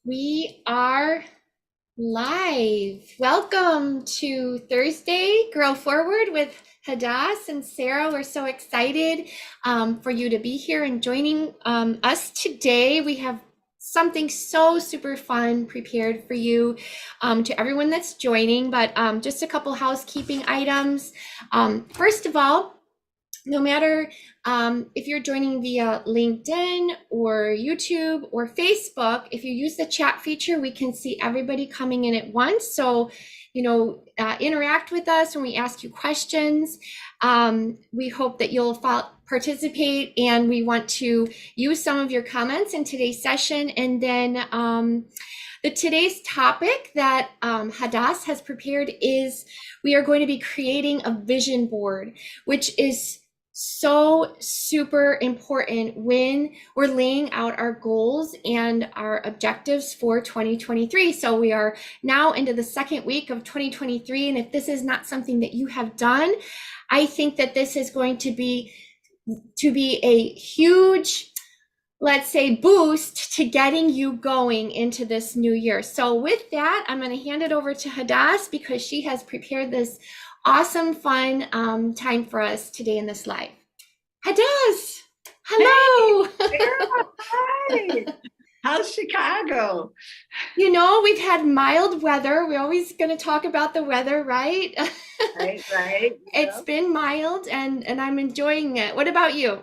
We are live. Welcome to Thursday, Grow Forward with Hadass and Sarah. We're so excited for you to be here and joining us today. We have something so super fun prepared for you, to everyone that's joining, but just a couple housekeeping items. First of all, no matter if you're joining via LinkedIn or YouTube or Facebook, if you use the chat feature, we can see everybody coming in at once. So, interact with us when we ask you questions. We hope that you'll participate, and we want to use some of your comments in today's session. And then today's topic that Hadass has prepared is we are going to be creating a vision board, which is so super important when we're laying out our goals and our objectives for 2023. So we are now into the second week of 2023. And if this is not something that you have done, I think that this is going to be a huge, let's say, boost to getting you going into this new year. So with that, I'm going to hand it over to Hadass because she has prepared this awesome, fun time for us today in this live. Hadass, hello. Hey, Sarah, hi. How's Chicago? We've had mild weather. We're always going to talk about the weather, right? Right. It's been mild and I'm enjoying it. What about you?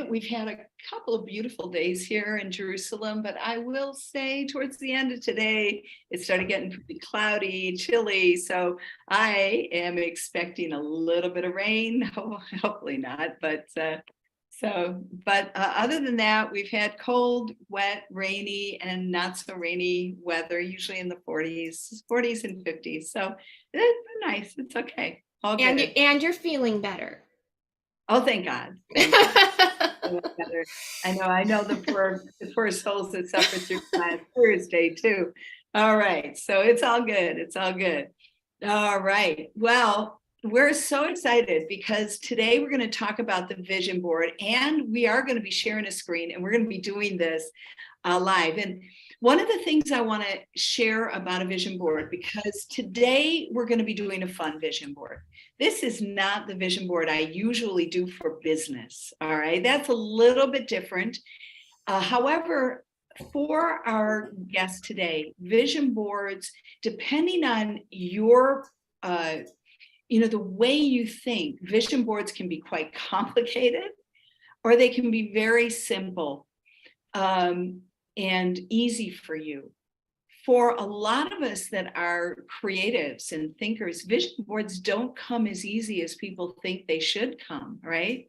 We've had a couple of beautiful days here in Jerusalem, but I will say towards the end of today, it started getting pretty cloudy, chilly. So I am expecting a little bit of rain. Hopefully not, but other than that, we've had cold, wet, rainy, and not so rainy weather, usually in the 40s and 50s. So it's nice. It's okay. All good. And you're feeling better. Oh, thank God. I know the poor souls that suffer through last Thursday too. All right. So it's all good. It's all good. All right. Well, we're so excited because today we're going to talk about the vision board, and we are going to be sharing a screen, and we're going to be doing this live. And one of the things I want to share about a vision board, because today we're going to be doing a fun vision board. This is not the vision board I usually do for business. All right. That's a little bit different. However, for our guest today, vision boards, depending on your, the way you think, vision boards can be quite complicated, or they can be very simple and easy for you. For a lot of us that are creatives and thinkers, vision boards don't come as easy as people think they should come, right?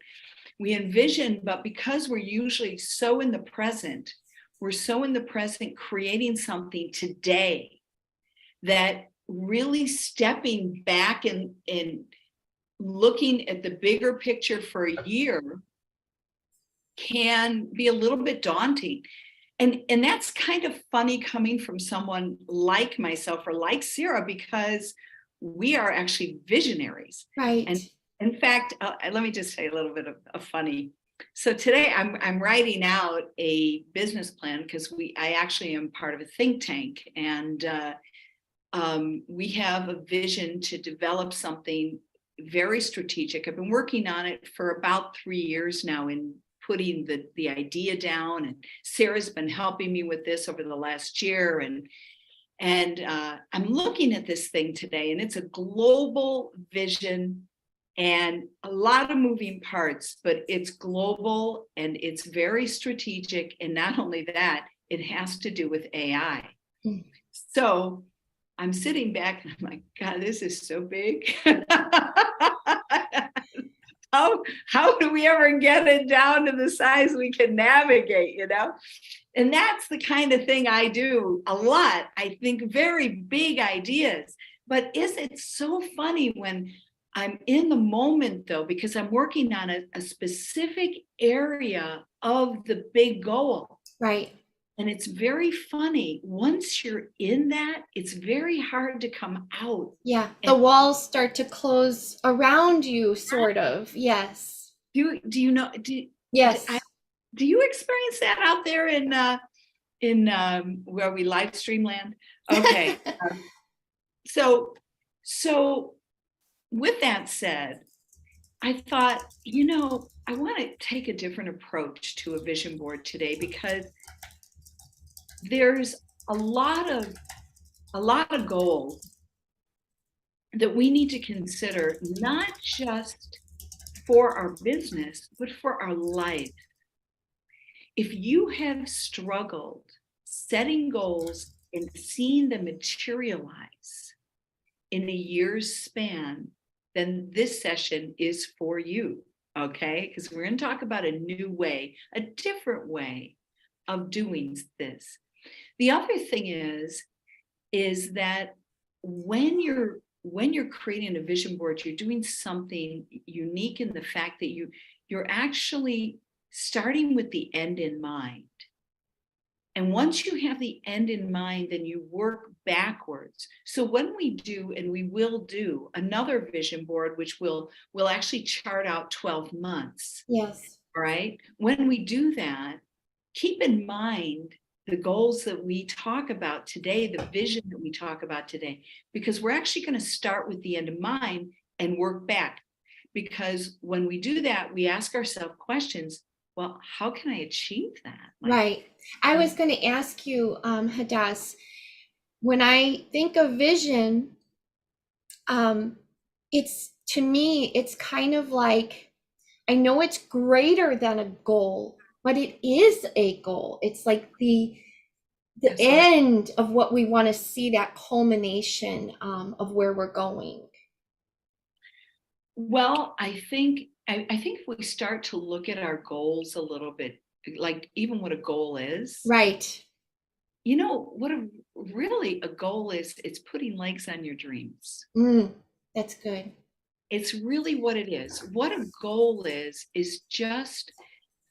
We envision, but because we're usually so in the present, creating something today, that really stepping back and looking at the bigger picture for a year can be a little bit daunting. And that's kind of funny coming from someone like myself or like Sarah, because we are actually visionaries. Right. And in fact, let me just say a little bit of funny. So today I'm writing out a business plan because I actually am part of a think tank, and we have a vision to develop something very strategic. I've been working on it for about 3 years now in putting the idea down, and Sarah's been helping me with this over the last year, and I'm looking at this thing today, and it's a global vision and a lot of moving parts, but it's global and it's very strategic. And not only that, it has to do with AI. So I'm sitting back and I'm like, God, this is so big. How do we ever get it down to the size we can navigate, And that's the kind of thing I do a lot. I think very big ideas. But is it so funny when I'm in the moment, though, because I'm working on a specific area of the big goal. Right. And it's very funny. Once you're in that, it's very hard to come out. Yeah. The walls start to close around you, sort of. Yes. Do you know? Yes. Do you experience that out there in where we live stream land. Okay. So with that said, I thought, I want to take a different approach to a vision board today, because there's a lot of goals that we need to consider, not just for our business, but for our life. If you have struggled setting goals and seeing them materialize in a year's span, then this session is for you, okay? Because we're going to talk about a new way, a different way of doing this. The other thing is that when you're creating a vision board, you're doing something unique in the fact that you're actually starting with the end in mind. And once you have the end in mind, then you work backwards. So when we do, and we will do another vision board, which will actually chart out 12 months. Yes. All right. When we do that, keep in mind the goals that we talk about today, the vision that we talk about today, because we're actually going to start with the end in mind and work back. Because when we do that, we ask ourselves questions. Well, how can I achieve that? Right. I was going to ask you, Hadass, when I think of vision, to me, it's kind of like, I know it's greater than a goal, but it is a goal. It's like the end of what we want to see, that culmination of where we're going. Well, I think if we start to look at our goals a little bit, like even what a goal is. Right. What really a goal is, it's putting legs on your dreams. That's good. It's really what it is. What a goal is just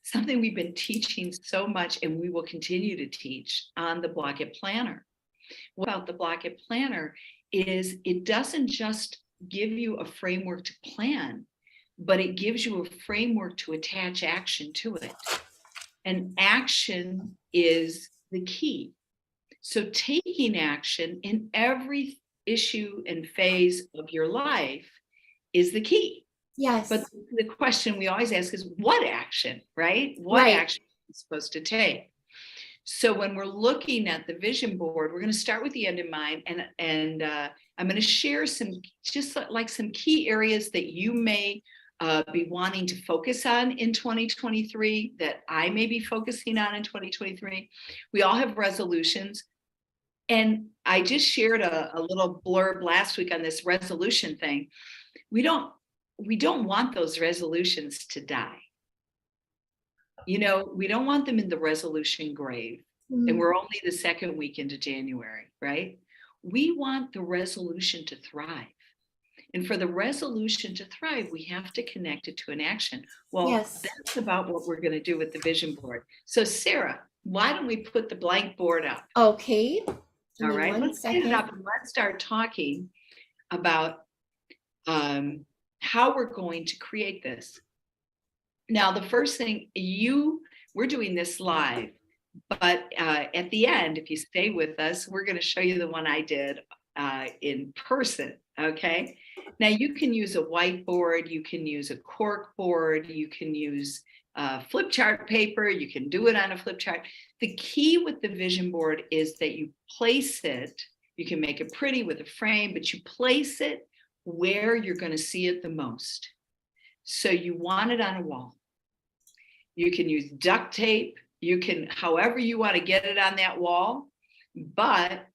something we've been teaching so much, and we will continue to teach on the Block It Planner. What about the Block It Planner is it doesn't just give you a framework to plan, but it gives you a framework to attach action to it. And action is the key. So taking action in every issue and phase of your life is the key. Yes. But the question we always ask is, what action, right? What action are you supposed to take? So when we're looking at the vision board, we're going to start with the end in mind, and I'm going to share some key areas that you may be wanting to focus on in 2023, that I may be focusing on in 2023. We all have resolutions. And I just shared a little blurb last week on this resolution thing. We don't want those resolutions to die. We don't want them in the resolution grave. And we're only the second week into January, right? We want the resolution to thrive. And for the resolution to thrive, we have to connect it to an action. Well, that's about what we're going to do with the vision board. So Sarah, why don't we put the blank board up? Okay. All right, let's get it up and let's start talking about how we're going to create this. Now, the first thing, we're doing this live, but at the end, if you stay with us, we're going to show you the one I did in person, okay? Now, you can use a whiteboard, you can use a cork board, you can use flip chart paper, you can do it on a flip chart. The key with the vision board is that you place it, you can make it pretty with a frame, but you place it where you're going to see it the most. So you want it on a wall. You can use duct tape, you can, however you want to get it on that wall, but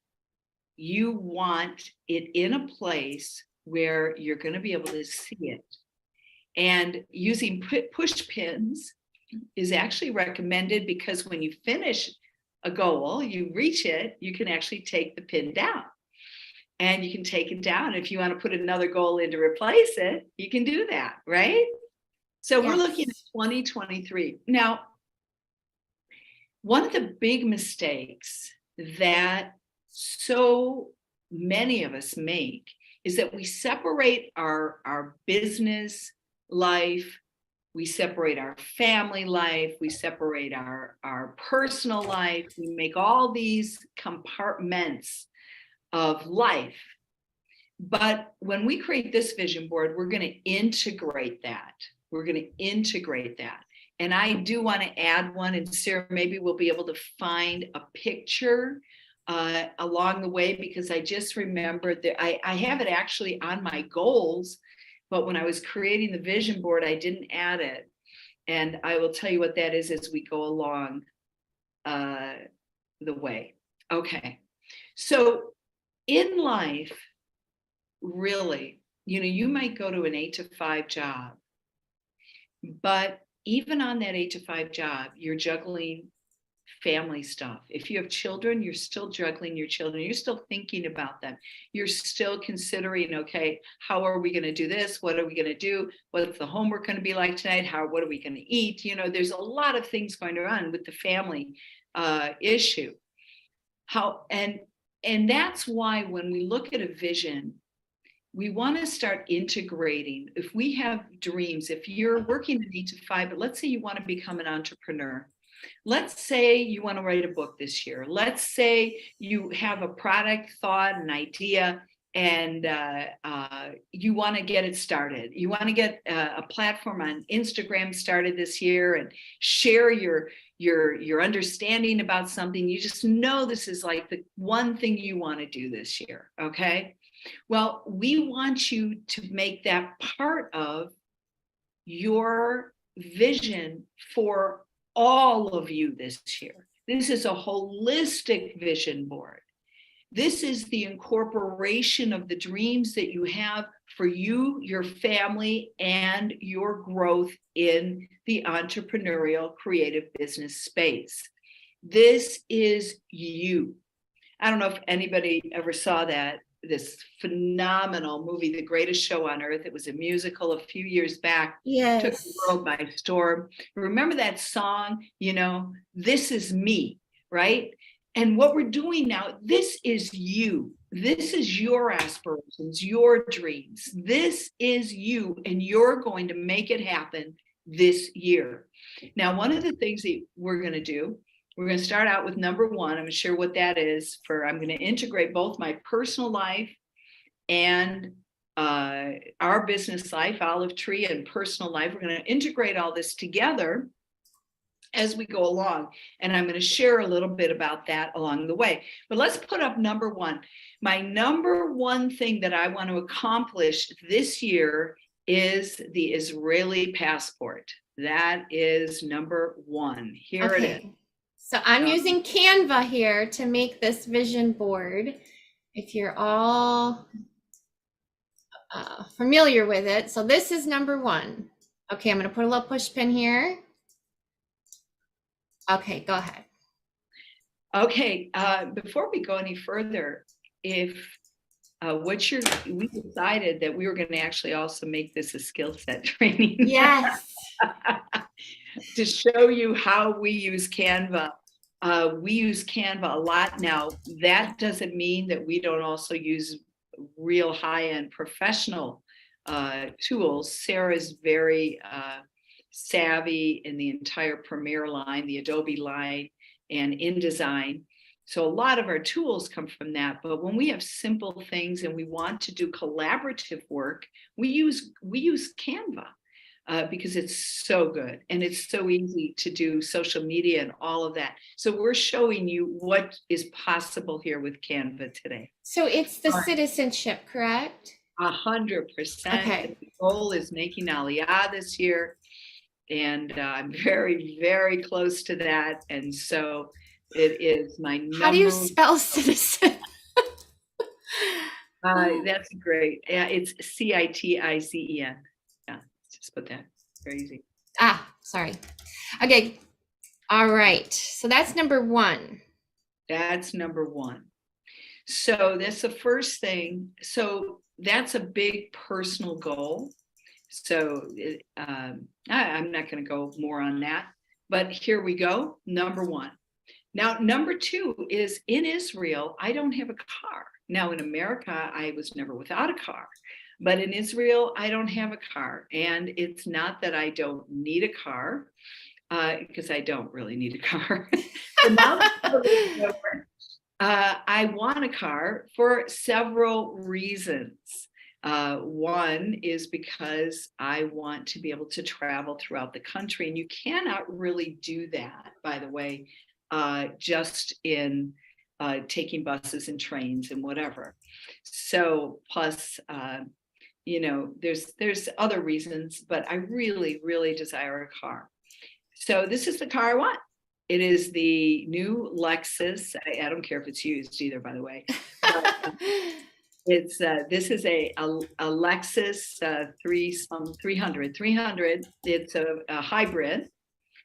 you want it in a place where you're going to be able to see it. And using push pins is actually recommended, because when you finish a goal, you reach it, you can actually take the pin down. And you can take it down. If you want to put another goal in to replace it, you can do that, right? So we're looking at 2023. Now, one of the big mistakes that so many of us make is that we separate our business life We separate our family life, we separate our personal life, we make all these compartments of life. But when we create this vision board, we're going to integrate that. We're going to integrate that. And I do want to add one, and Sarah, maybe we'll be able to find a picture along the way, because I just remembered that I have it actually on my goals, but when I was creating the vision board, I didn't add it. And I will tell you what that is as we go along the way. Okay. So in life, really, you might go to an 8 to 5 job, but even on that 8 to 5 job, you're juggling family stuff. If you have children, you're still juggling your children. You're still thinking about them. You're still considering, okay, how are we going to do this? What are we going to do? What's the homework going to be like tonight? What are we going to eat? There's a lot of things going on with the family issue. And that's why when we look at a vision, we want to start integrating. If we have dreams, if you're working an 8 to 5, but let's say you want to become an entrepreneur. Let's say you want to write a book this year. Let's say you have a product thought, an idea, and you want to get it started. You want to get a platform on Instagram started this year and share your understanding about something. You just know this is like the one thing you want to do this year. Okay. Well, we want you to make that part of your vision for all of you this year. This is a holistic vision board. This is the incorporation of the dreams that you have for you, your family, and your growth in the entrepreneurial creative business space. This is you. I don't know if anybody ever saw this phenomenal movie, The Greatest Show on Earth. It was a musical a few years back. Yes. Took the world by storm. Remember that song, This Is Me, right? And what we're doing now, this is you. This is your aspirations, your dreams. This is you, and you're going to make it happen this year. Now, one of the things that we're going to do, we're going to start out with number 1. I'm going to share what that is. I'm going to integrate both my personal life and our business life, Olive Tree, and personal life. We're going to integrate all this together as we go along. And I'm going to share a little bit about that along the way. But let's put up number 1. My number 1 thing that I want to accomplish this year is the Israeli passport. That is number 1. Here it is. So I'm using Canva here to make this vision board. If you're all familiar with it. So this is number 1. Okay, I'm going to put a little push pin here. Okay, go ahead. Okay, before we go any further, we decided that we were going to actually also make this a skill set training. Yes. To show you how we use Canva. We use Canva a lot now. That doesn't mean that we don't also use real high-end professional tools. Sarah's very savvy in the entire Premiere line, the Adobe line, and InDesign. So a lot of our tools come from that. But when we have simple things and we want to do collaborative work, we use Canva. Because it's so good and it's so easy to do social media and all of that. So we're showing you what is possible here with Canva today. So it's the citizenship, correct? 100%. Okay. The goal is making Aliyah this year. And I'm very, very close to that. And so it is my number. How do you spell citizen? That's great. Yeah, it's CITICEN. Just put that. Very easy. Sorry. Okay. All right. So that's number 1. That's number 1. So that's the first thing. So that's a big personal goal. So I'm not going to go more on that, but here we go. Number 1. Now, number 2 is in Israel, I don't have a car. Now in America, I was never without a car. But in Israel, I don't have a car. And it's not that I don't need a car, because I don't really need a car. But now that COVID is over, I want a car for several reasons. One is because I want to be able to travel throughout the country, and you cannot really do that, by the way, just in taking buses and trains and whatever. So plus, there's other reasons, but I really, really desire a car. So this is the car I want. It is the new Lexus. I don't care if it's used either, by the way. But, this is a Lexus 300. It's a hybrid.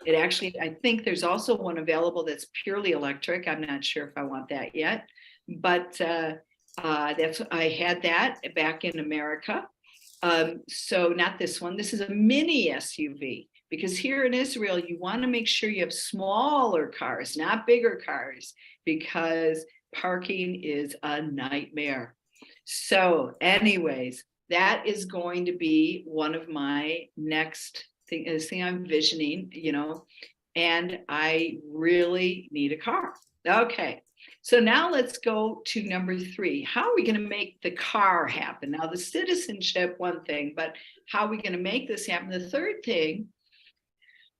It actually, I think there's also one available that's purely electric. I'm not sure if I want that yet, but I had that back in America. So not this one. This is a mini SUV, because here in Israel, you want to make sure you have smaller cars, not bigger cars, because parking is a nightmare. So anyways, that is going to be one of my next thing I'm envisioning, and I really need a car. Okay. So now let's go to number 3. How are we going to make the car happen? Now, the citizenship, one thing, but how are we going to make this happen? The third thing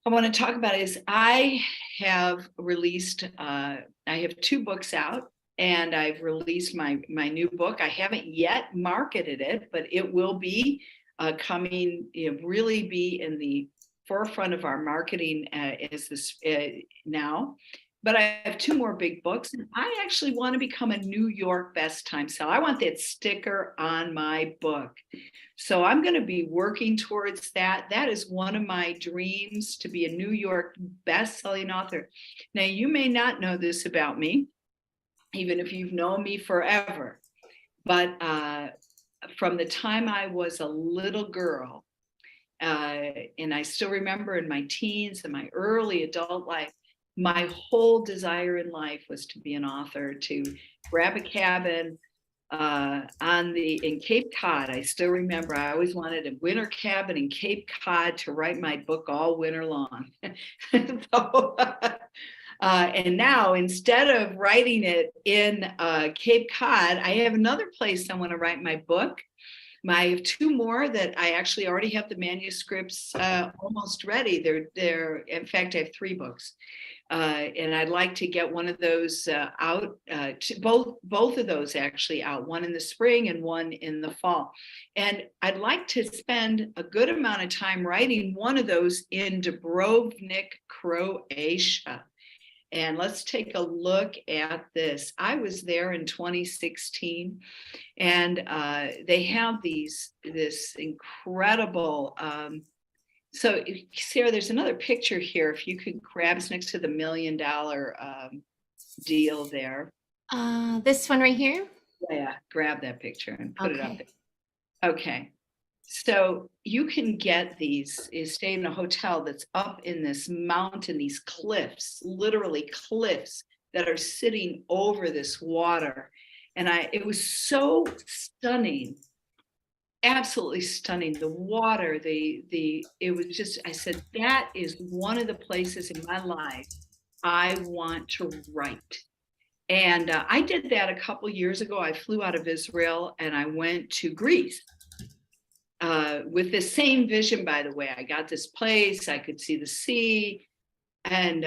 I want to talk about is I have released, I have 2 books out, and I've released my new book. I haven't yet marketed it, but it will be coming, really be in the forefront of our marketing as this now. But I have 2 more big books, and I actually want to become a New York best time seller. I want that sticker on my book. So I'm going to be working towards that. That is one of my dreams, to be a New York best-selling author. Now, you may not know this about me, even if you've known me forever, but from the time I was a little girl, and I still remember in my teens and my early adult life, my whole desire in life was to be an author, to grab a cabin in Cape Cod. I still remember I always wanted a winter cabin in Cape Cod to write my book all winter long. So, and now, instead of writing it in Cape Cod, I have another place I want to write my book. I have 2 more that I actually already have the manuscripts almost ready. They're in fact, I have 3 books. And I'd like to get one of those out, both of those actually out, one in the spring and one in the fall. And I'd like to spend a good amount of time writing one of those in Dubrovnik, Croatia. And let's take a look at this. I was there in 2016, and they have this incredible, so Sarah, there's another picture here. If you could grab, it's next to the $1 million deal there. This one right here? Yeah, grab that picture and put it up Okay. there. Okay. So you can get these, stay in a hotel that's up in this mountain, these cliffs, literally cliffs that are sitting over this water. And it was so stunning. Absolutely stunning. The water, it was just, I said, that is one of the places in my life I want to write. And I did that a couple years ago. I flew out of Israel and I went to Greece with the same vision, by the way. I got this place, I could see the sea, and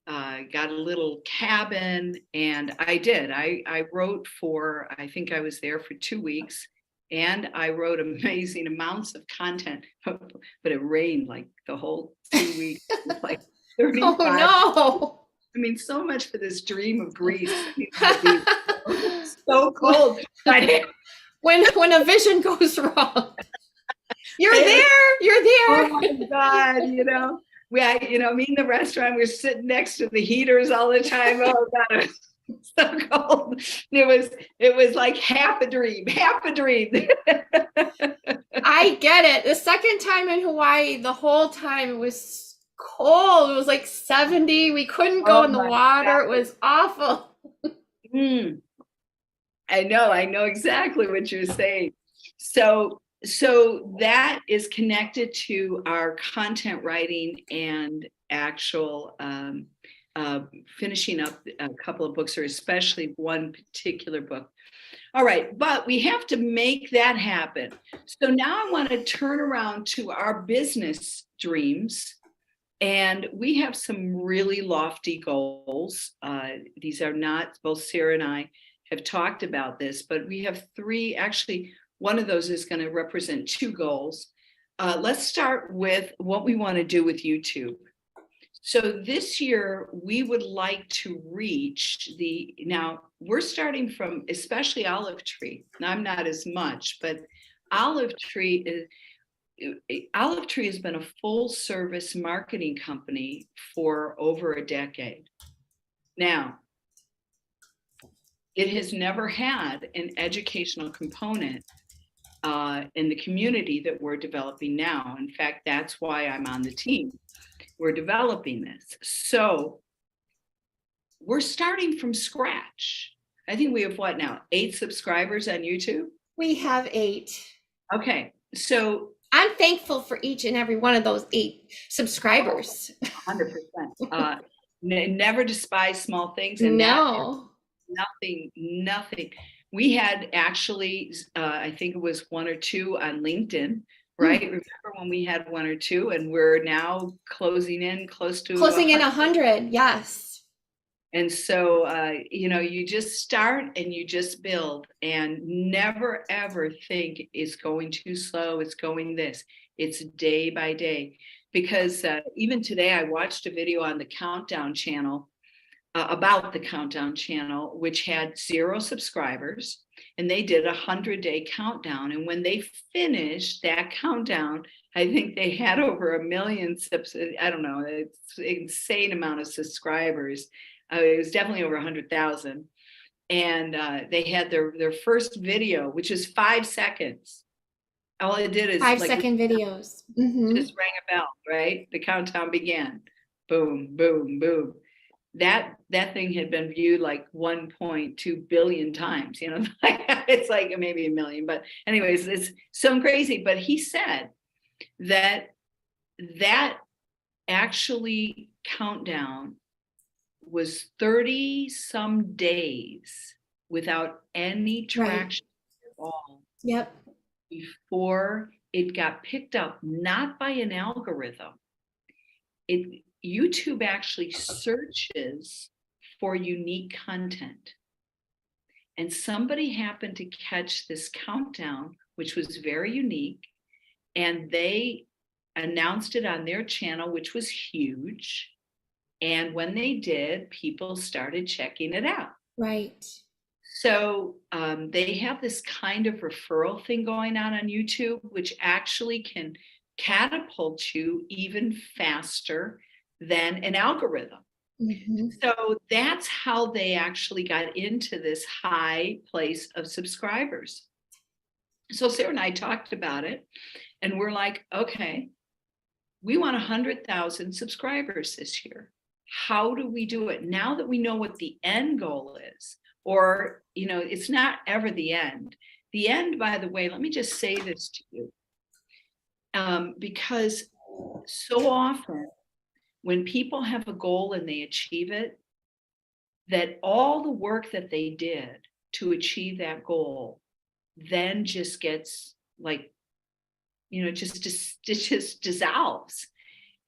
got a little cabin. And I wrote I think I was there for 2 weeks. And I wrote amazing amounts of content, but it rained like the whole 2 weeks. It was like 35. Oh no! I mean, so much for this dream of Greece. I mean, so cold. When a vision goes wrong, you're there. Oh my God! Me in the restaurant, we're sitting next to the heaters all the time. Oh God. It was so cold. It was like half a dream. I get it. The second time in Hawaii, the whole time it was cold. It was like 70. We couldn't go in the water. It was awful. I know exactly what you're saying. So that is connected to our content writing and actual finishing up a couple of books, or especially one particular book. All right, but we have to make that happen. So now I want to turn around to our business dreams. And we have some really lofty goals. These are not, both Sarah and I have talked about this, but we have three. Actually, one of those is going to represent two goals. Let's start with what we want to do with YouTube. So this year, we would like to reach now we're starting from, especially Olive Tree. Now, I'm not as much, but Olive Tree has been a full service marketing company for over a decade. Now, it has never had an educational component in the community that we're developing now. In fact, that's why I'm on the team. We're developing this. So we're starting from scratch. I think we have what now? 8 subscribers on YouTube? We have 8. Okay. So I'm thankful for each and every one of those 8 subscribers. 100%. Never despise small things. And no. Nothing. We had actually, I think it was 1 or 2 on LinkedIn, right? Remember when we had 1 or 2, and we're now closing in 100. Yes. And so, you just start and you just build, and never ever think it's going too slow. It's going this. It's day by day. Because even today, I watched a video on the Countdown channel about the Countdown channel, which had 0 subscribers, and they did a 100-day countdown. And when they finished that countdown, I think they had over 1 million I don't know, it's an insane amount of subscribers. It was definitely over 100,000. And they had their first video, which is 5 seconds. All it did is 5-second videos. Just rang a bell, right? The countdown began. Boom, boom, boom. That thing had been viewed like 1.2 billion times. It's like maybe 1 million, but anyways, it's so crazy. But he said that actually countdown was 30 some days without any traction at all. Yep. Before it got picked up, not by an algorithm. YouTube actually searches for unique content. And somebody happened to catch this countdown, which was very unique, and they announced it on their channel, which was huge. And when they did, people started checking it out. Right. So they have this kind of referral thing going on YouTube, which actually can catapult you even faster than an algorithm. So that's how they actually got into this high place of subscribers. So Sarah and I talked about it, and we're like, okay, we want 100,000 subscribers this year. How do we do it now that we know what the end goal is? Or, it's not ever the end. The end, by the way, let me just say this to you. Because so often when people have a goal and they achieve it, that all the work that they did to achieve that goal then just gets like, it just dissolves.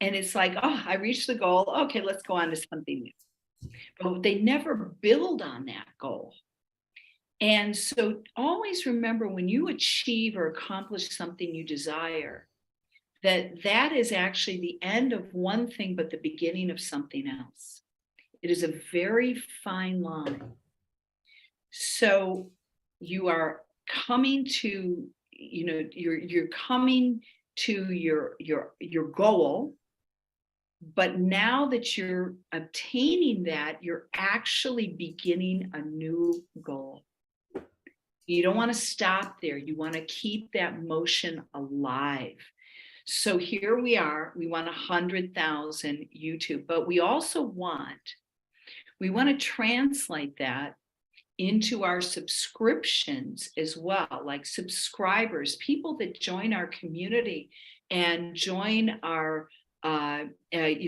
And it's like, oh, I reached the goal. Okay, let's go on to something new. But they never build on that goal. And so always remember, when you achieve or accomplish something you desire, that is actually the end of one thing, but the beginning of something else. It is a very fine line. So you are coming to, you're coming to your goal. But now that you're obtaining that, you're actually beginning a new goal. You don't want to stop there. You want to keep that motion alive. So here we are. We want 100,000 YouTube, but we also want to translate that into our subscriptions as well, like subscribers, people that join our community and join our,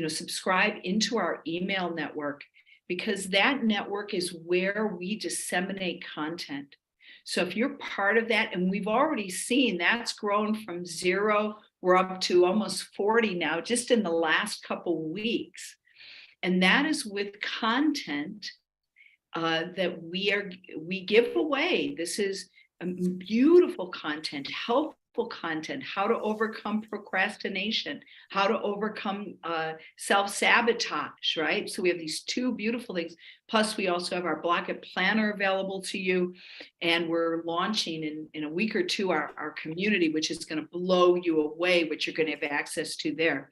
subscribe into our email network, because that network is where we disseminate content. So if you're part of that, and we've already seen that's grown from 0, we're up to almost 40 now, just in the last couple weeks. And that is with content that we give away. This is beautiful content, helpful content, how to overcome procrastination, how to overcome self-sabotage, right? So we have these 2 beautiful things. Plus, we also have our Block It Planner available to you. And we're launching in a week or 2 our community, which is going to blow you away, which you're going to have access to there.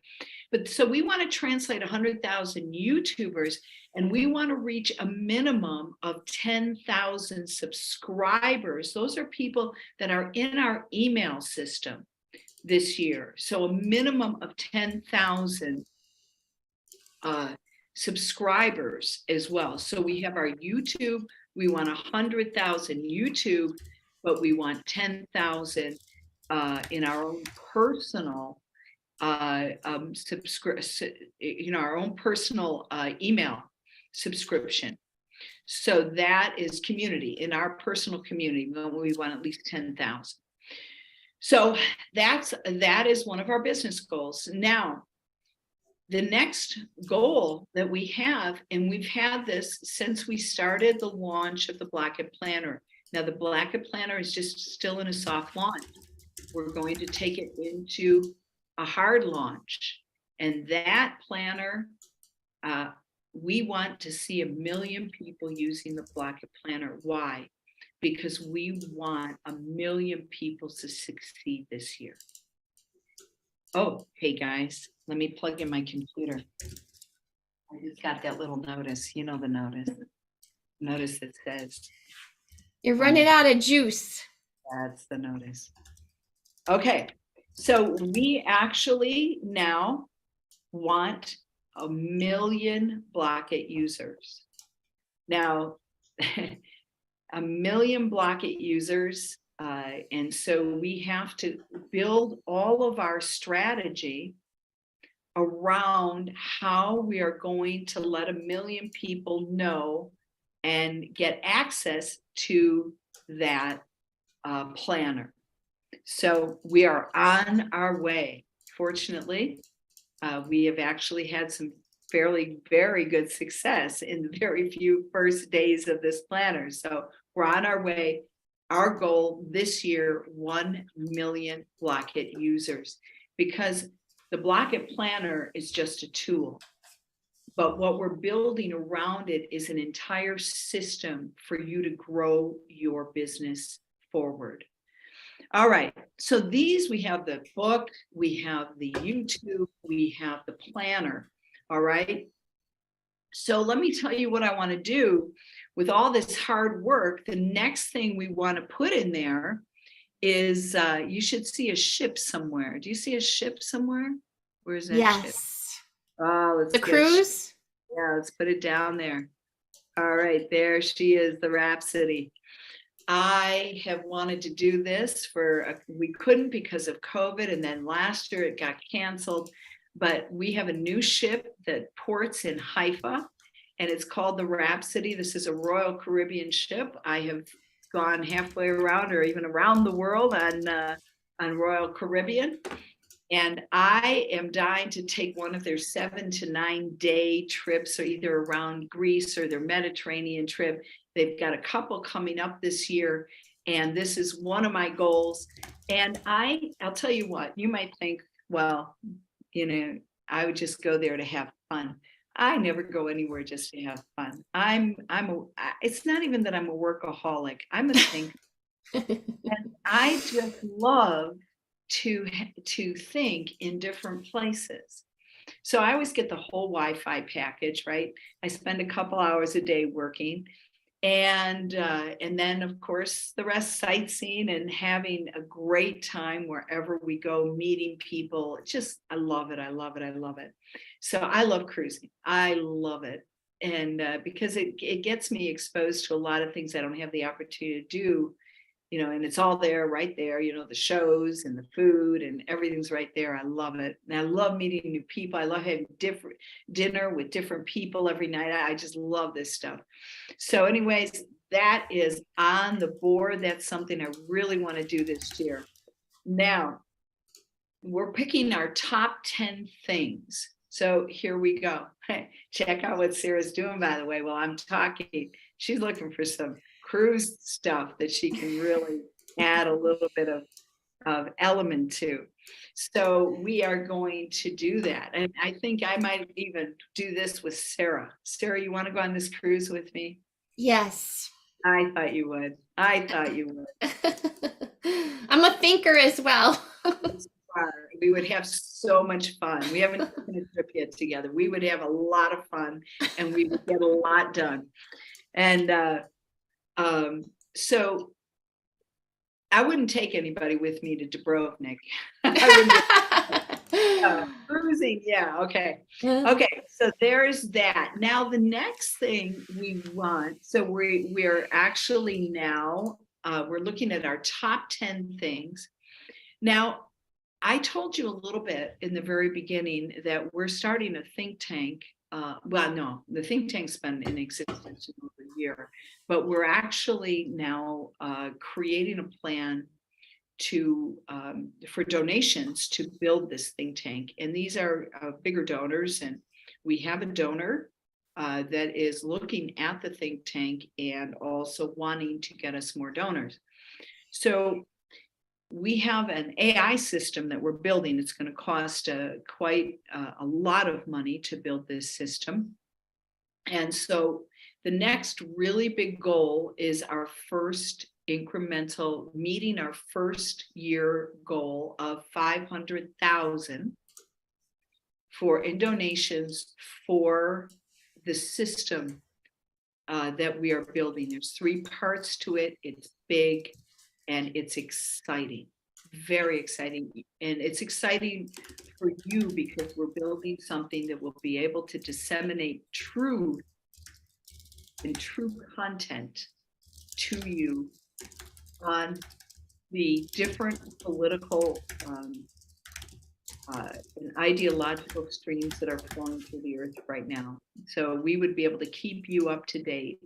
But so we want to translate 100,000 YouTubers, and we want to reach a minimum of 10,000 subscribers. Those are people that are in our email system this year. So a minimum of 10,000 subscribers as well. So we have our YouTube, we want 100,000 YouTube, but we want 10,000 in our own personal our own personal email subscription. So that is community. In our personal community, we want at least 10,000. So that is one of our business goals. Now, the next goal that we have, and we've had this since we started the launch of the Block It Planner. Now, the Block It Planner is just still in a soft launch. We're going to take it into a hard launch, and that planner, we want to see 1 million people using the Block It Planner. Why? Because we want 1 million people to succeed this year. Oh, hey guys, let me plug in my computer. I just got that little notice. You know the notice that says You're running out of juice. That's the notice. Okay. So we actually now want 1 million Block It users. Now, 1 million Block It users, and so we have to build all of our strategy around how we are going to let 1 million people know and get access to that planner. So we are on our way. Fortunately, we have actually had some very good success in the very few first days of this planner. So we're on our way. Our goal this year, 1 million Block It users, because the Block It Planner is just a tool. But what we're building around it is an entire system for you to grow your business forward. All right, so we have the book, we have the YouTube, we have the planner, all right? So let me tell you what I want to do with all this hard work. The next thing we want to put in there is, you should see a ship somewhere. Do you see a ship somewhere? Where's that ship? Yes. Oh, let's The cruise? Yeah, let's put it down there. All right, there she is, the Rhapsody. I have wanted to do this we couldn't because of COVID, and then last year it got canceled, but we have a new ship that ports in Haifa, and it's called the Rhapsody. This is a Royal Caribbean ship. I have gone halfway around or even around the world on Royal Caribbean, and I am dying to take one of their 7 to 9 day trips, or either around Greece or their Mediterranean trip. They've got a couple coming up this year, and this is one of my goals. And I'll tell you what, you might think, well, I would just go there to have fun. I never go anywhere just to have fun. It's not even that I'm a workaholic. I'm a thinker. And I just love to think in different places. So I always get the whole Wi-Fi package, right? I spend a couple hours a day working, and then of course the rest sightseeing and having a great time wherever we go, meeting people. I love it. So I love cruising. I love it. because it gets me exposed to a lot of things I don't have the opportunity to do, and it's all there, right there, the shows and the food and everything's right there. I love it. And I love meeting new people. I love having different dinner with different people every night. I just love this stuff. So anyways, that is on the board. That's something I really want to do this year. Now, we're picking our top 10 things. So here we go. Check out what Sarah's doing, by the way, while I'm talking. She's looking for some cruise stuff that she can really add a little bit of element to. So we are going to do that. And I think I might even do this with Sarah. Sarah, you want to go on this cruise with me? Yes. I thought you would. I'm a thinker as well. We would have so much fun. We haven't taken a trip yet together. We would have a lot of fun and we would get a lot done. And so I wouldn't take anybody with me to Dubrovnik. Cruising, yeah, okay. Okay, so there's that. Now the next thing we want, so we're actually now, we're looking at our top 10 things. Now, I told you a little bit in the very beginning that we're starting a think tank. Well, no, the think tank's been in existence over a year, but we're actually now creating a plan for donations to build this think tank. And these are bigger donors, and we have a donor that is looking at the think tank and also wanting to get us more donors. So we have an AI system that we're building. It's going to cost quite a lot of money to build this system. And so the next really big goal is our first incremental, meeting our first year goal of 500,000 in donations for the system that we are building. There's 3 parts to it. It's big. And it's exciting, very exciting. And it's exciting for you because we're building something that will be able to disseminate truth and true content to you on the different political and ideological streams that are flowing through the earth right now. So we would be able to keep you up to date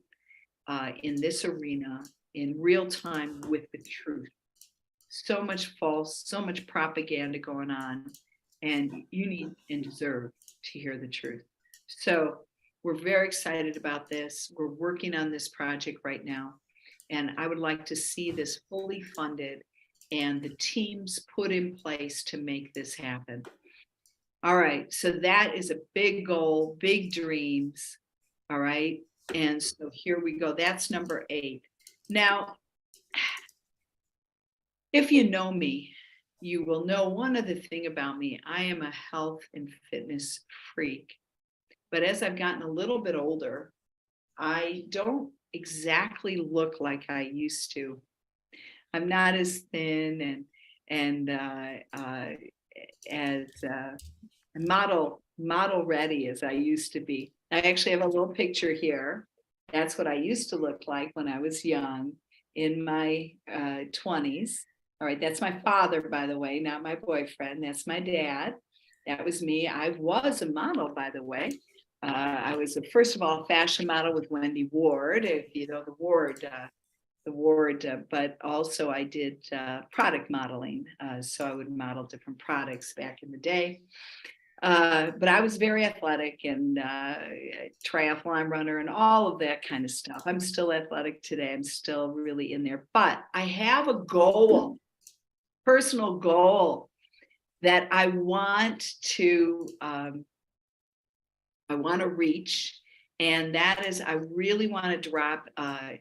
in this arena in real time with the truth. So much false, so much propaganda going on, and you need and deserve to hear the truth. So we're very excited about this. We're working on this project right now, and I would like to see this fully funded and the teams put in place to make this happen. All right, so that is a big goal, big dreams. All right, and so here we go. That's number 8. Now, if you know me, you will know one other thing about me. I am a health and fitness freak. But as I've gotten a little bit older, I don't exactly look like I used to. I'm not as thin and as model ready as I used to be. I actually have a little picture here. That's what I used to look like when I was young in my 20s. All right, that's my father, by the way, not my boyfriend. That's my dad. That was me. I was a model, by the way. I was, first of all, a fashion model with Wendy Ward, if you know the Ward, but also I did product modeling. So I would model different products back in the day. But I was very athletic and triathlon runner and all of that kind of stuff. I'm still athletic today. I'm still really in there. But I have a goal, personal goal, that I want to reach, and that is I really want to drop a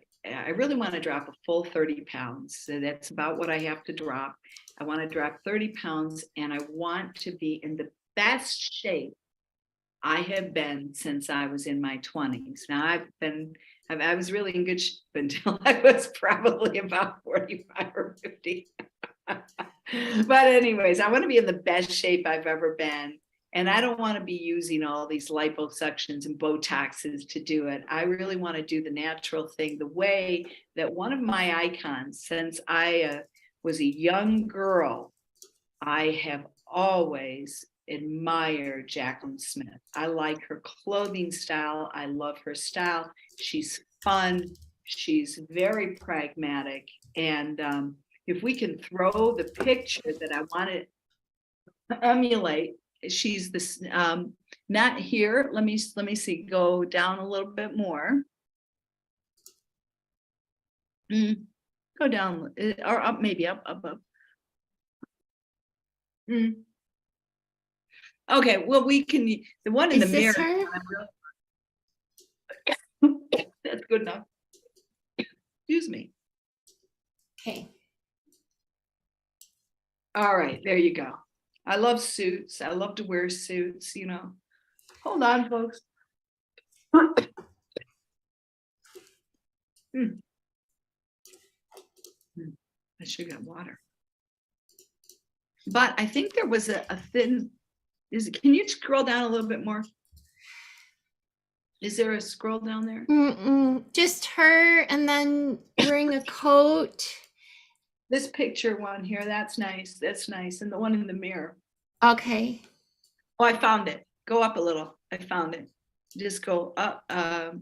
full 30 pounds. So that's about what I have to drop. I want to drop 30 pounds, and I want to be in the best shape I have been since I was in my 20s. Now I was really in good shape until I was probably about 45 or 50. But anyways, I want to be in the best shape I've ever been. And I don't want to be using all these liposuctions and Botoxes to do it. I really want to do the natural thing, the way that one of my icons, since I was a young girl, I have always admired Jacqueline Smith. I like her clothing style. I love her style. She's fun. She's very pragmatic. And if we can throw the picture that I want to emulate, she's this not here. Let me see. Go down a little bit more. Go down or up, maybe up. Okay, well, we can, the one in the Is mirror. this her? That's good enough. Excuse me. Okay. All right, there you go. I love suits. I love to wear suits, you know. Hold on, folks. I should get water. But I think there was a thin, can you scroll down a little bit more? Is there a scroll down there? Just her, and then wearing a coat. This picture one here, that's nice. That's nice. And the one in the mirror. Okay. Oh, I found it. Go up a little. I found it. Just go up. No,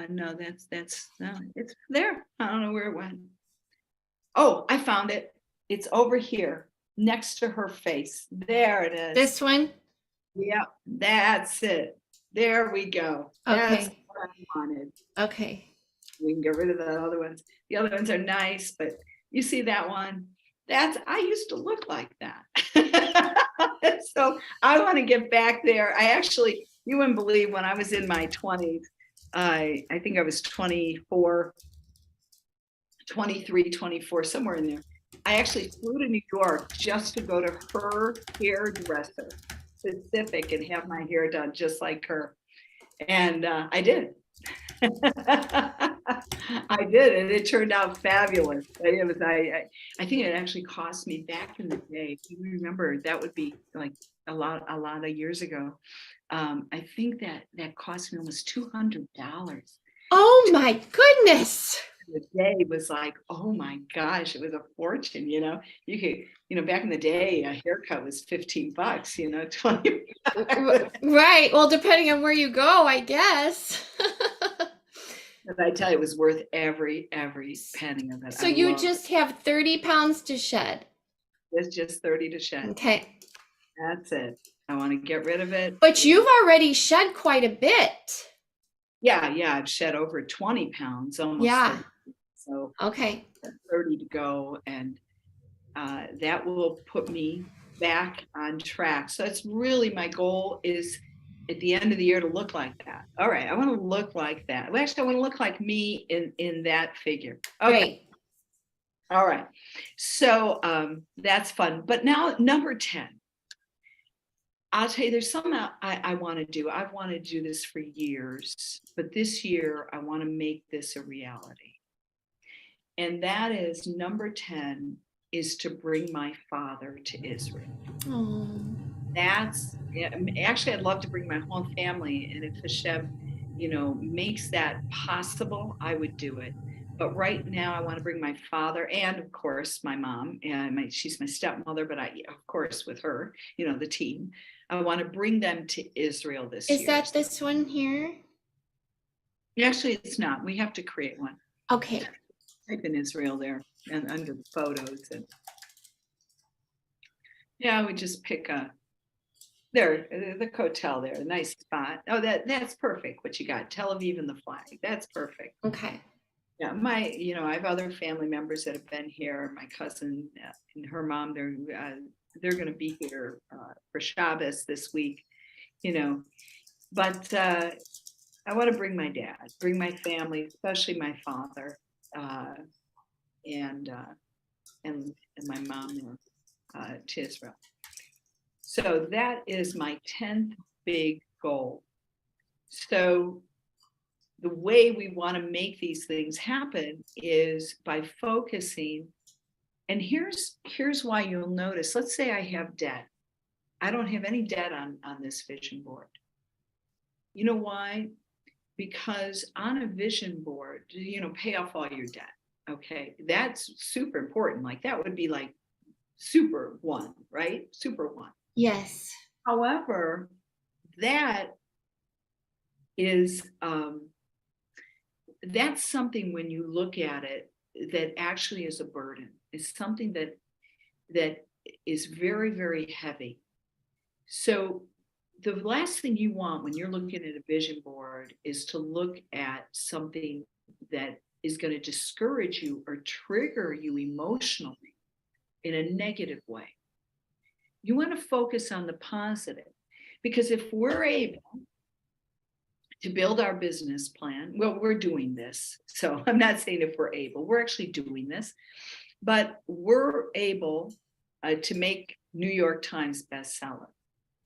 no, it's there. I don't know where it went. Oh, I found it. It's over here next to her face. There it is. This one? Yep, that's it. There we go. That's Okay. what I wanted. Okay. We can get rid of the other ones. The other ones are nice, but you see that one? I used to look like that. So I want to get back there. I actually, you wouldn't believe, when I was in my 20s, I think I was 24, 23, 24, somewhere in there. I actually flew to New York just to go to her hairdresser specific and have my hair done just like her. And I did. I did, and it turned out fabulous. It was, I think it actually cost me back in the day. If you remember, that would be like a lot of years ago. I think that cost me almost $200. Oh my goodness. The day was like, oh my gosh, it was a fortune. You know, you could, you know, back in the day, a haircut was $15. You know, 20. Right. Well, depending on where you go, I guess. But I tell you, it was worth every penny of it. So you just have 30 pounds to shed. It's just 30 to shed. Okay. That's it. I want to get rid of it. But you've already shed quite a bit. Yeah, I've shed over 20 pounds, almost. Yeah. 30. So okay. 30 to go, and that will put me back on track. So it's really, my goal is at the end of the year to look like that. All right, I want to look like that. Well, actually, I want to look like me in that figure. Okay. Great. All right. So that's fun. But now number 10. I'll tell you, there's something I want to do. I've wanted to do this for years, but this year I want to make this a reality. And that is, number 10 is to bring my father to Israel. Oh. That's, actually, I'd love to bring my whole family. And if Hashem, you know, makes that possible, I would do it. But right now I want to bring my father and, of course, my mom, and she's my stepmother, but I, of course, with her, you know, the team, I want to bring them to Israel this year. Is that this one here? Actually, it's not. We have to create one. Okay. Type in Israel there and under the photos. And yeah, we just pick there, the hotel there, a nice spot. Oh, that's perfect. What you got? Tel Aviv and the flag. That's perfect. Okay. Yeah, I have other family members that have been here. My cousin and her mom, they're going to be here for Shabbos this week, you know. But I want to bring my dad, bring my family, especially my father, and my mom to Israel. So that is my 10th big goal. So the way we want to make these things happen is by focusing. And here's why you'll notice, let's say I have debt. I don't have any debt on this vision board. You know why? Because on a vision board, pay off all your debt. Okay, that's super important. Like that would be like super one, right? Super one. Yes. However, that is that's something when you look at it that actually is a burden. It's something that is very, very heavy. So the last thing you want when you're looking at a vision board is to look at something that is going to discourage you or trigger you emotionally in a negative way. You want to focus on the positive, because if we're able to build our business plan, well, we're doing this. So I'm not saying if we're able, we're actually doing this, but we're able to make New York Times bestseller,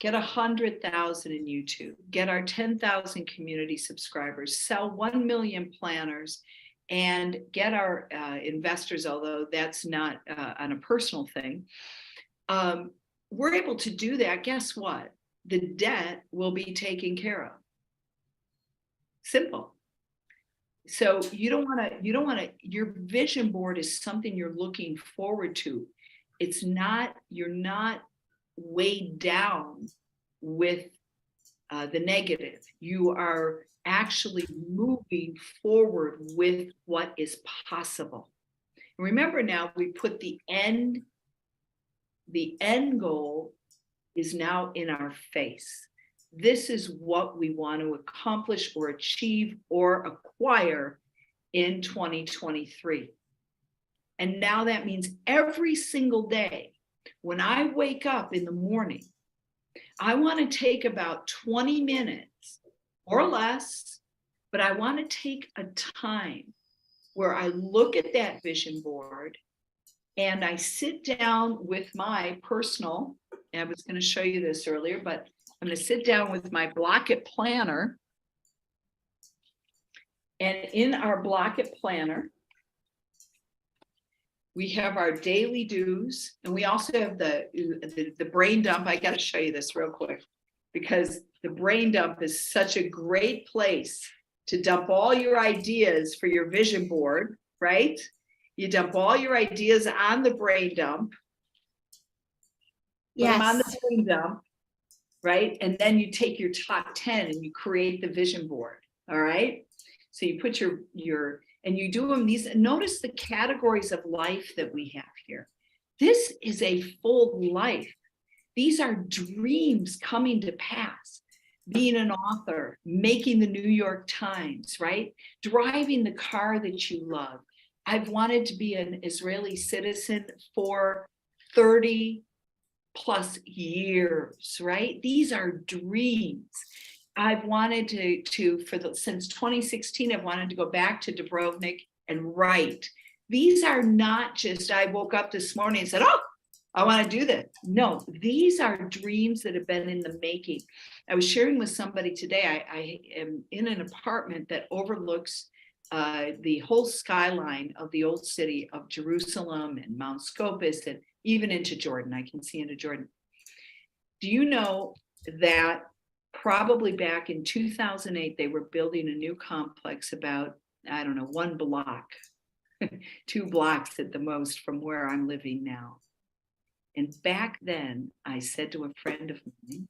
get 100,000 in YouTube, get our 10,000 community subscribers, sell 1 million planners, and get our investors, although that's not on a personal thing. We're able to do that. Guess what? The debt will be taken care of. Simple. So you don't want to, your vision board is something you're looking forward to. It's not, you're not weighed down with the negative. You are actually moving forward with what is possible. Remember now, we put the end goal is now in our face. This is what we want to accomplish or achieve or acquire in 2023. And now that means every single day, when I wake up in the morning, I want to take about 20 minutes or less, but I want to take a time where I look at that vision board and I sit down with my personal, and I was going to show you this earlier, but I'm going to sit down with my Block It planner. And in our Block It planner, we have our daily do's, and we also have the brain dump. I got to show you this real quick, because the brain dump is such a great place to dump all your ideas for your vision board, right? You dump all your ideas on the brain dump. Put them on the brain dump, right? And then you take your top 10 and you create the vision board. All right. So you put your and you do them these. Notice the categories of life that we have here. This is a full life. These are dreams coming to pass. Being an author, making the New York Times, right? Driving the car that you love. I've wanted to be an Israeli citizen for 30 plus years, right? These are dreams. I've wanted since 2016, I've wanted to go back to Dubrovnik and write. These are not just, I woke up this morning and said, oh, I want to do this. No, these are dreams that have been in the making. I was sharing with somebody today, I am in an apartment that overlooks the whole skyline of the old city of Jerusalem and Mount Scopus and even into Jordan. I can see into Jordan. Do you know that probably back in 2008, they were building a new complex about, I don't know, 1 block, 2 blocks at the most from where I'm living now. And back then, I said to a friend of mine,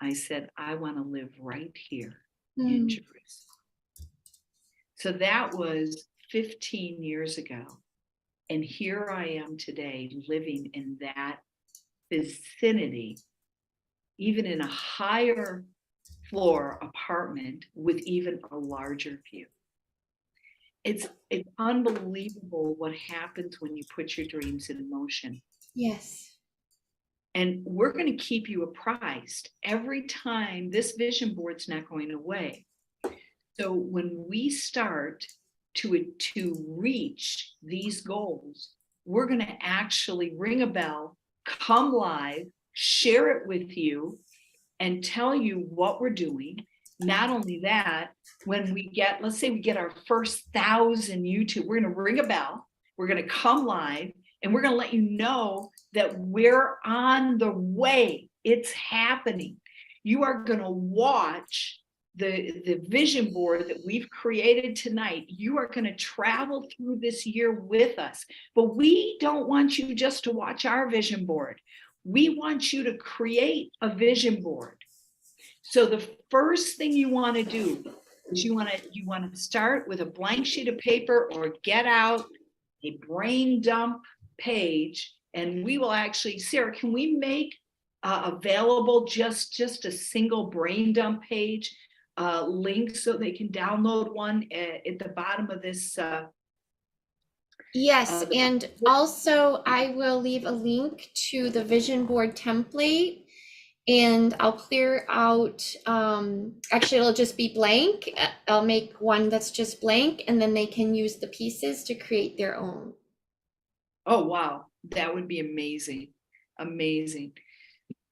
I said, I want to live right here in Jerusalem. So that was 15 years ago. And here I am today living in that vicinity, even in a higher floor apartment with even a larger view. It's unbelievable what happens when you put your dreams in motion. Yes. And we're going to keep you apprised every time. This vision board's not going away. So when we start to reach these goals, we're going to actually ring a bell, come live, share it with you, and tell you what we're doing. Not only that, when we get, let's say we get our first 1,000 YouTube, we're going to ring a bell, we're going to come live, and we're going to let you know that we're on the way It's happening. You are going to watch the vision board that we've created tonight. You are going to travel through this year with us. But we don't want you just to watch our vision board. We want you to create a vision board. So the first thing you want to do is you want to start with a blank sheet of paper, or get out a brain dump page, and we will actually, Sarah, can we make available just a single brain dump page link so they can download one at the bottom of this? Yes, and also I will leave a link to the vision board template, and I'll clear out, actually it'll just be blank. I'll make one that's just blank, and then they can use the pieces to create their own. Oh, wow. That would be amazing. Amazing.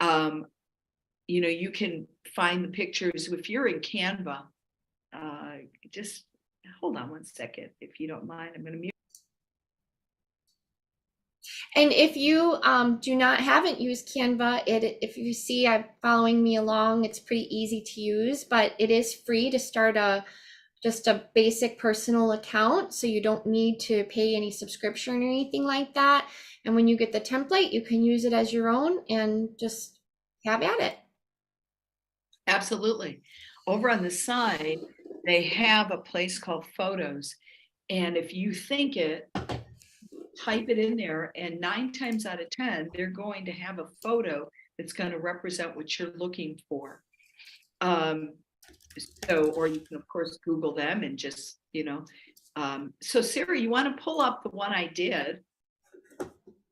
You know, you can find the pictures if you're in Canva. Just hold on one second, if you don't mind. I'm going to mute. And if you haven't used Canva, if you see I'm following me along, it's pretty easy to use, but it is free to start just a basic personal account. So you don't need to pay any subscription or anything like that. And when you get the template, you can use it as your own and just have at it. Absolutely. Over on the side, they have a place called Photos. And if you think it, type it in there, and 9 times out of 10, they're going to have a photo that's going to represent what you're looking for. So, or you can, of course, Google them and just, you know. So, Sarah, you want to pull up the one I did?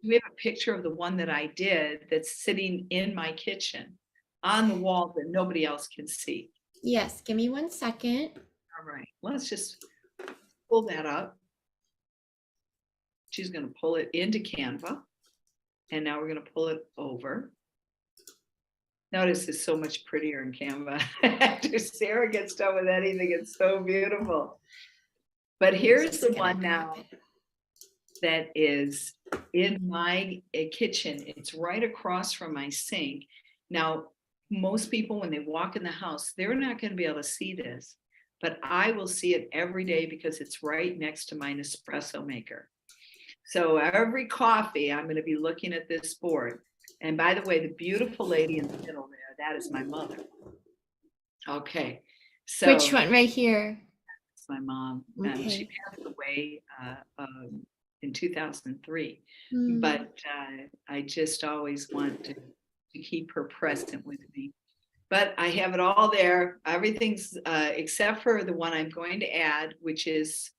We have a picture of the one that I did that's sitting in my kitchen on the wall that nobody else can see. Yes, give me 1 second. All right, let's just pull that up. She's going to pull it into Canva, and now we're going to pull it over. Notice it's so much prettier in Canva. After Sarah gets done with anything, it's so beautiful. But here's the one now that is in my kitchen. It's right across from my sink. Now, most people, when they walk in the house, they're not going to be able to see this, but I will see it every day because it's right next to my espresso maker. So every coffee, I'm going to be looking at this board. And by the way, the beautiful lady in the middle there, that is my mother. Okay. So which one right here? It's my mom. Okay. She passed away in 2003. Mm. But I just always want to keep her present with me. But I have it all there. Everything's except for the one I'm going to add, which is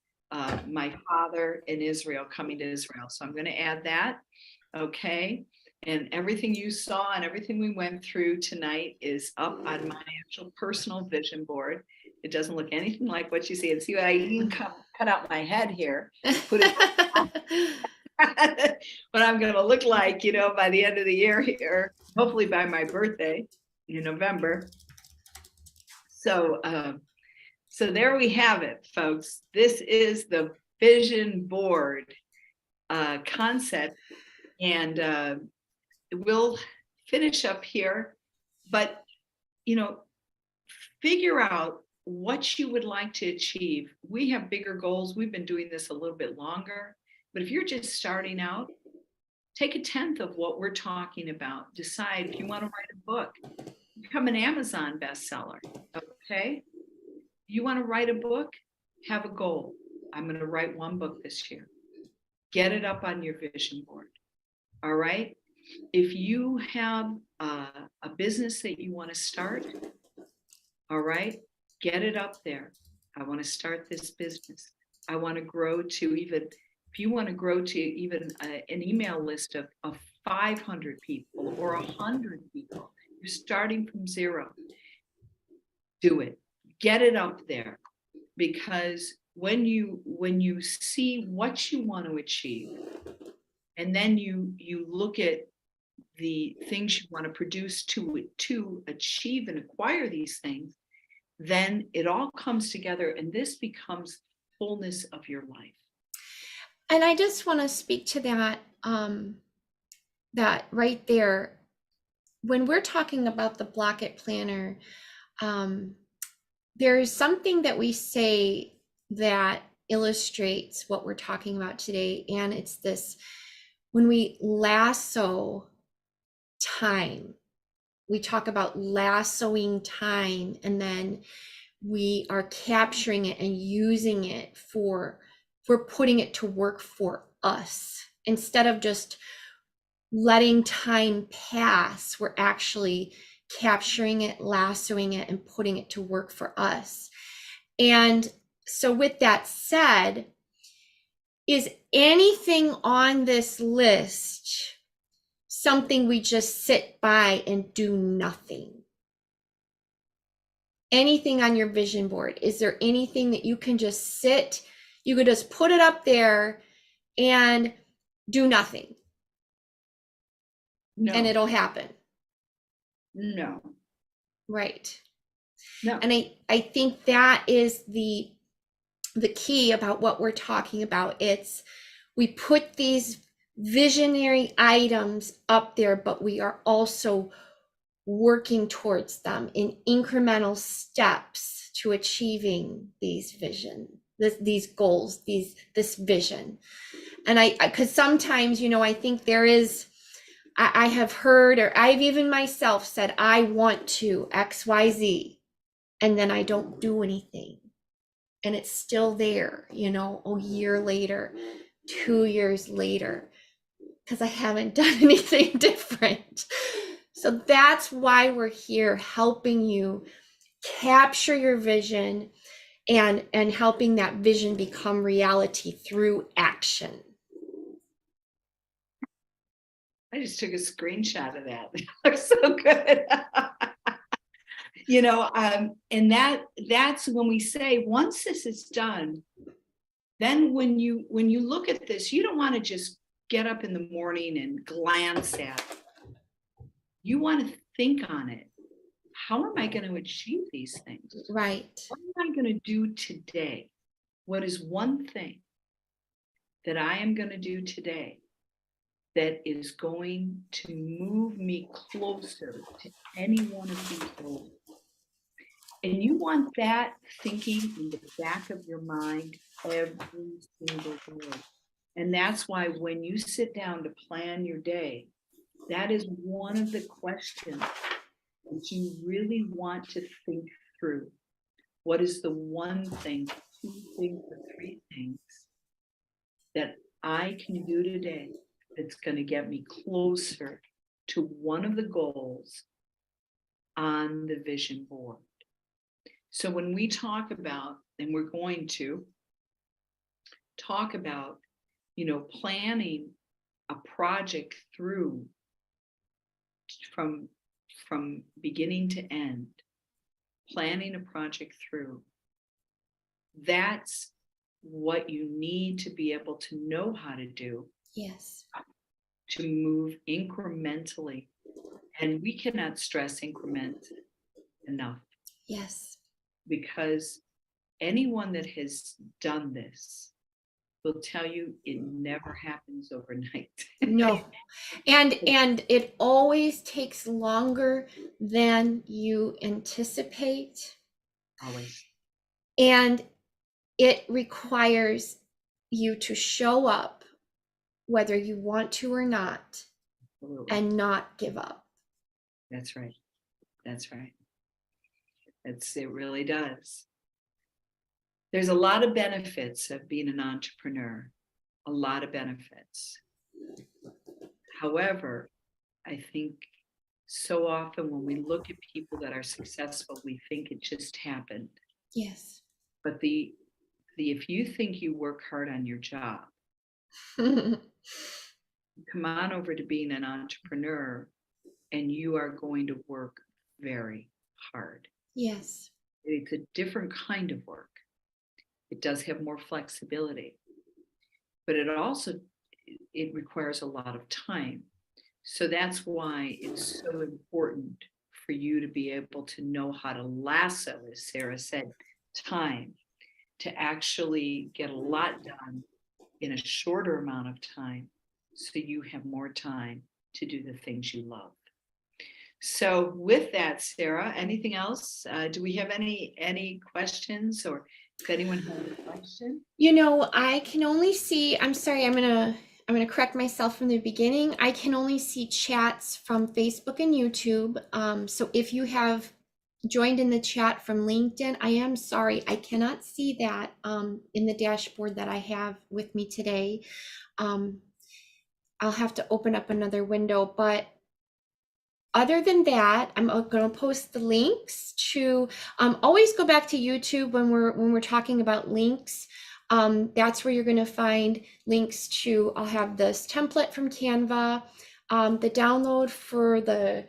my father in Israel, coming to Israel. So I'm going to add that. Okay. And everything you saw and everything we went through tonight is up on my actual personal vision board. It doesn't look anything like what you see. And see what I even cut out my head here. Put it what I'm going to look like, you know, by the end of the year here, hopefully by my birthday in November. So, so there we have it, folks. This is the vision board concept, and we'll finish up here. But, you know, figure out what you would like to achieve. We have bigger goals. We've been doing this a little bit longer. But if you're just starting out, take 1/10 of what we're talking about. Decide if you want to write a book, become an Amazon bestseller. Okay? You want to write a book, have a goal. I'm going to write 1 book this year. Get it up on your vision board. All right? If you have a business that you want to start, all right, get it up there. I want to start this business. I want to grow to even, if you want to grow to even an email list of 500 people or 100 people, you're starting from 0. Do it. Get it up there, because when you see what you want to achieve, and then you look at the things you want to produce to achieve and acquire these things, then it all comes together, and this becomes fullness of your life. And I just want to speak to that, that right there. when we're talking about the Block It Planner, um, there's something that we say that illustrates what we're talking about today. And it's this: when we lasso time, we talk about lassoing time, and then we are capturing it and using it we're putting it to work for us. Instead of just letting time pass, we're actually capturing it, lassoing it, and putting it to work for us. And so, with that said, is anything on this list something we just sit by and do nothing? Anything on your vision board? Is there anything that you can just sit, you could just put it up there and do nothing? No. And it'll happen. No. Right. No. And I think that is the key about what we're talking about. It's, we put these visionary items up there, but we are also working towards them in incremental steps to achieving these these goals, this vision. And because sometimes, I think there is, I have heard, or I've even myself said, I want to XYZ, and then I don't do anything. And it's still there, a year later, 2 years later, because I haven't done anything different. So that's why we're here, helping you capture your vision and helping that vision become reality through action. I just took a screenshot of that. It looks so good. And that's when we say, once this is done, then when you look at this, you don't want to just get up in the morning and glance at it. You want to think on it. How am I going to achieve these things? Right. What am I going to do today? What is one thing that I am going to do today that is going to move me closer to any one of these goals? And you want that thinking in the back of your mind every single day. And that's why when you sit down to plan your day, that is one of the questions that you really want to think through. What is the one thing, two things, or three things that I can do today that's going to get me closer to one of the goals on the vision board? So when we talk about, and we're going to talk about, planning a project through from beginning to end, planning a project through, that's what you need to be able to know how to do. Yes. To move incrementally. And we cannot stress increment enough. Yes. Because anyone that has done this will tell you it never happens overnight. No. And it always takes longer than you anticipate. Always. And it requires you to show up whether you want to or not. Absolutely. And not give up. That's right. That's right. It really does. There's a lot of benefits of being an entrepreneur, a lot of benefits. However, I think so often when we look at people that are successful, we think it just happened. Yes. But if you think you work hard on your job, come on over to being an entrepreneur, and you are going to work very hard. Yes. It's a different kind of work. It does have more flexibility, but it requires a lot of time. So that's why it's so important for you to be able to know how to lasso, as Sarah said, time, to actually get a lot done in a shorter amount of time, so you have more time to do the things you love. So with that, Sarah, anything else? Do we have any questions, or if anyone has a question? You know, I can only see, I'm sorry, I'm gonna correct myself from the beginning. I can only see chats from Facebook and YouTube. So if you have joined in the chat from LinkedIn, I am sorry, I cannot see that in the dashboard that I have with me today. I'll have to open up another window, but other than that, I'm going to post the links to always go back to YouTube when we're talking about links. That's where you're going to find links to. I'll have this template from Canva, the download for the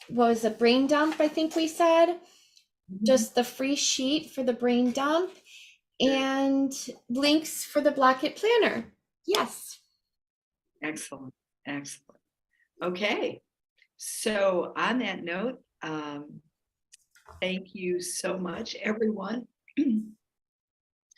what was a brain dump, I think we said, just the free sheet for the brain dump, and links for the Block It Planner. Yes. Excellent, excellent. Okay. So on that note, thank you so much, everyone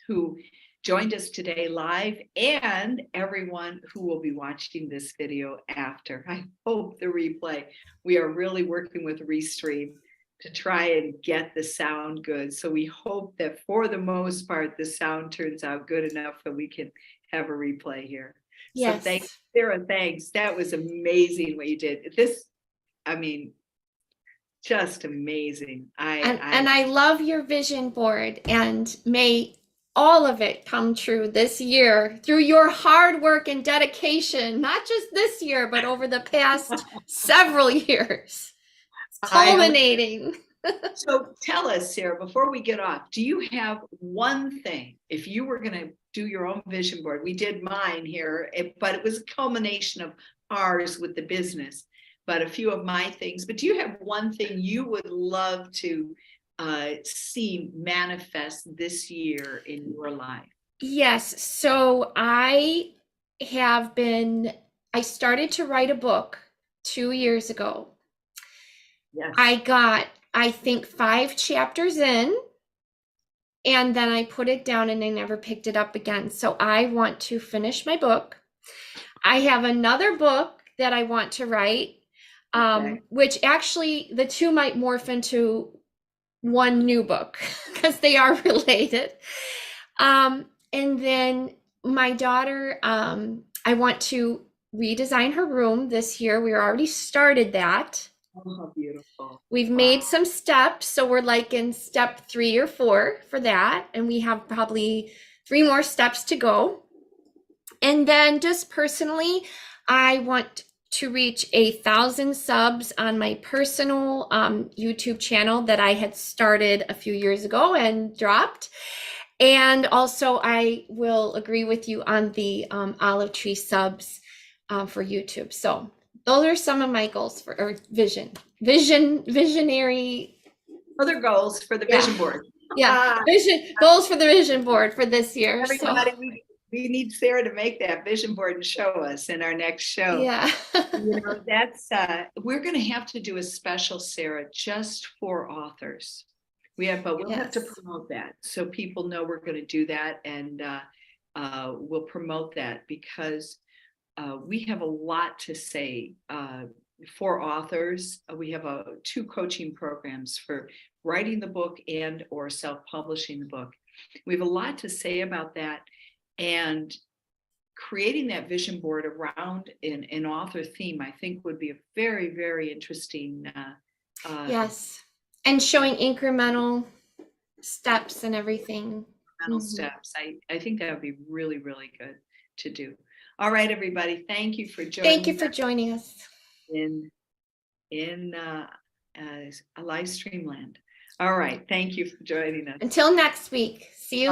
who joined us today live, and everyone who will be watching this video after. I hope the replay. We are really working with Restream to try and get the sound good. So we hope that for the most part, the sound turns out good enough that we can have a replay here. Yes. So thanks, Sarah, thanks. That was amazing what you did. This, I mean, just amazing. And I love your vision board, and may all of it come true this year through your hard work and dedication, not just this year, but over the past several years. Culminating. So tell us, Sarah, before we get off, do you have one thing, if you were going to do your own vision board? We did mine here, but it was a culmination of ours with the business, but a few of my things. But do you have one thing you would love to see manifest this year in your life? Yes. So I started to write a book 2 years ago. Yes. I got, I think, 5 chapters in, and then I put it down and I never picked it up again. So I want to finish my book. I have another book that I want to write, which actually the two might morph into one new book because they are related. And then my daughter, I want to redesign her room this year. We already started that. Oh, how beautiful. We've made some steps, so we're like in step 3 or 4 for that, and we have probably 3 more steps to go. And then just personally, I want to reach 1,000 subs on my personal YouTube channel that I had started a few years ago and dropped. And also, I will agree with you on the olive tree subs for YouTube. So those are some of my goals for, or visionary. Other goals for the vision board. Yeah, goals for the vision board for this year. Everybody, we need Sarah to make that vision board and show us in our next show. Yeah. You know, that's, we're going to have to do a special, Sarah, just for authors. But we'll have to promote that so people know we're going to do that, and we'll promote that because we have a lot to say for authors. We have 2 coaching programs for writing the book and or self-publishing the book. We have a lot to say about that, and creating that vision board around an author theme, I think, would be a very, very interesting. Yes, and showing incremental steps and everything. Incremental steps. I think that would be really, really good to do. All right, everybody. Thank you for joining. Thank you for joining us in a live stream land. All right. Thank you for joining us. Until next week. See you.